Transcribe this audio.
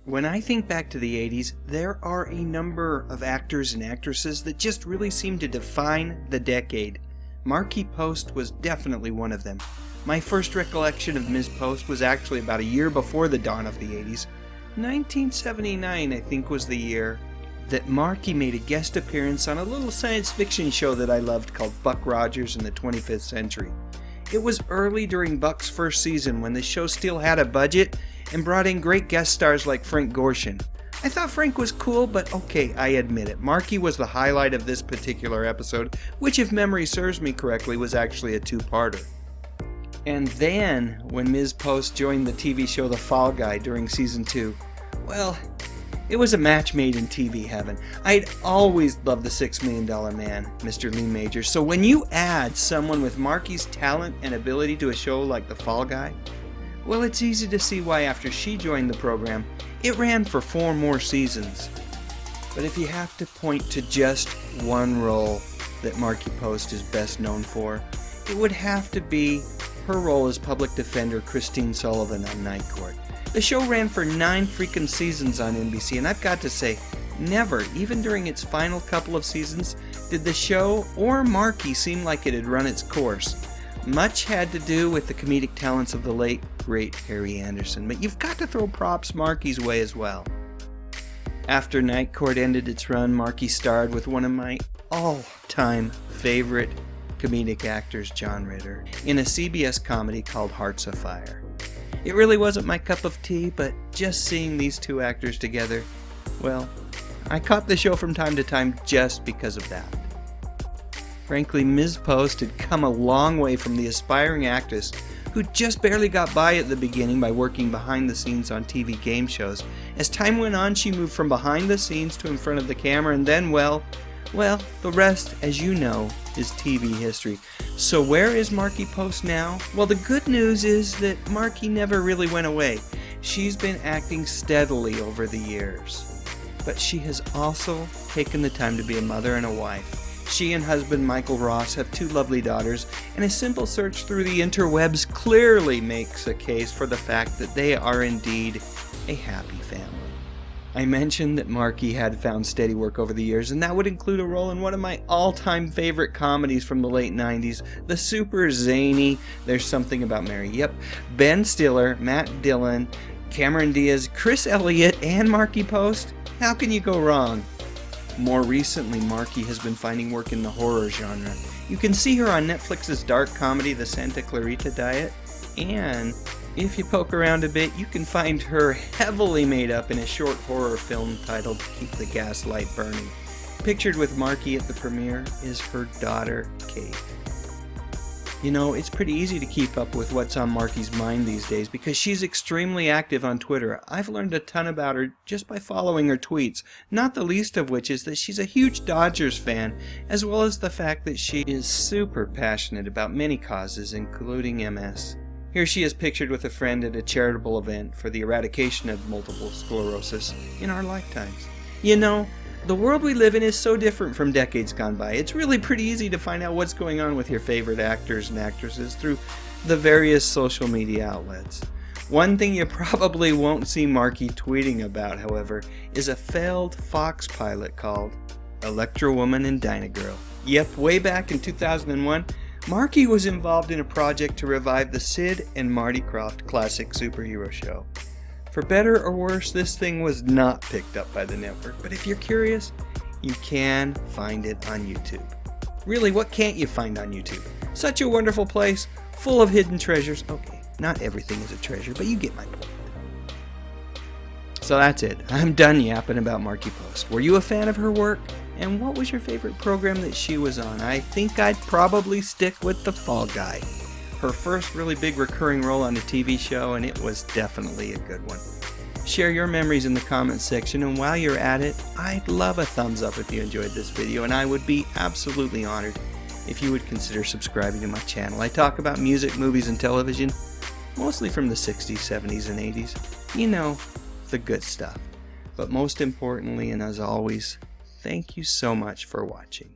When I think back to the 80s, there are a number of actors and actresses that just really seem to define the decade. Markie Post was definitely one of them. My first recollection of Ms. Post was actually about a year before the dawn of the 80s. 1979, I think, was the year that Markie made a guest appearance on a little science fiction show that I loved called Buck Rogers in the 25th Century. It was early during Buck's first season when the show still had a budget and brought in great guest stars like Frank Gorshin. I thought Frank was cool, but okay, I admit it. Markie was the highlight of this particular episode, which, if memory serves me correctly, was actually a two-parter. And then, when Ms. Post joined the TV show The Fall Guy during Season 2, well, it was a match made in TV heaven. I'd always loved the $6 Million Man, Mr. Lee Majors, so when you add someone with Markie's talent and ability to a show like The Fall Guy, well, it's easy to see why after she joined the program, it ran for 4 more seasons. But if you have to point to just one role that Markie Post is best known for, it would have to be her role as public defender Christine Sullivan on Night Court. The show ran for 9 freaking seasons on NBC, and I've got to say, never, even during its final couple of seasons, did the show or Markie seem like it had run its course. Much had to do with the comedic talents of the late, great Harry Anderson, but you've got to throw props Markie's way as well. After Night Court ended its run, Markie starred with one of my all-time favorite comedic actors, John Ritter, in a CBS comedy called Hearts Afire. It really wasn't my cup of tea, but just seeing these two actors together, well, I caught the show from time to time just because of that. Frankly, Ms. Post had come a long way from the aspiring actress who just barely got by at the beginning by working behind the scenes on TV game shows. As time went on, she moved from behind the scenes to in front of the camera, and then, well, the rest, as you know, is TV history. So where is Markie Post now? Well, the good news is that Markie never really went away. She's been acting steadily over the years. But she has also taken the time to be a mother and a wife. She and husband Michael Ross have 2 lovely daughters, and a simple search through the interwebs clearly makes a case for the fact that they are indeed a happy family. I mentioned that Markie had found steady work over the years, and that would include a role in one of my all-time favorite comedies from the late 90s, the super zany There's Something About Mary. Yep, Ben Stiller, Matt Dillon, Cameron Diaz, Chris Elliott, and Markie Post. How can you go wrong? More recently, Markie has been finding work in the horror genre. You can see her on Netflix's dark comedy, The Santa Clarita Diet, and if you poke around a bit, you can find her heavily made up in a short horror film titled Keep the Gaslight Burning. Pictured with Markie at the premiere is her daughter, Kate. You know, it's pretty easy to keep up with what's on Markie's mind these days because she's extremely active on Twitter. I've learned a ton about her just by following her tweets, not the least of which is that she's a huge Dodgers fan, as well as the fact that she is super passionate about many causes, including MS. Here she is pictured with a friend at a charitable event for the eradication of multiple sclerosis in our lifetimes. You know, the world we live in is so different from decades gone by. It's really pretty easy to find out what's going on with your favorite actors and actresses through the various social media outlets. One thing you probably won't see Markie tweeting about, however, is a failed Fox pilot called Electra Woman and Dyna Girl. Yep, way back in 2001, Markie was involved in a project to revive the Sid and Marty Krofft classic superhero show. For better or worse, this thing was not picked up by the network, but if you're curious, you can find it on YouTube. Really, what can't you find on YouTube? Such a wonderful place, full of hidden treasures. Okay, not everything is a treasure, but you get my point. So that's it. I'm done yapping about Markie Post. Were you a fan of her work? And what was your favorite program that she was on? I think I'd probably stick with The Fall Guy. Her first really big recurring role on a TV show, and it was definitely a good one. Share your memories in the comments section, and while you're at it, I'd love a thumbs up if you enjoyed this video, and I would be absolutely honored if you would consider subscribing to my channel. I talk about music, movies, and television, mostly from the 60s, 70s, and 80s. You know, the good stuff. But most importantly, and as always, thank you so much for watching.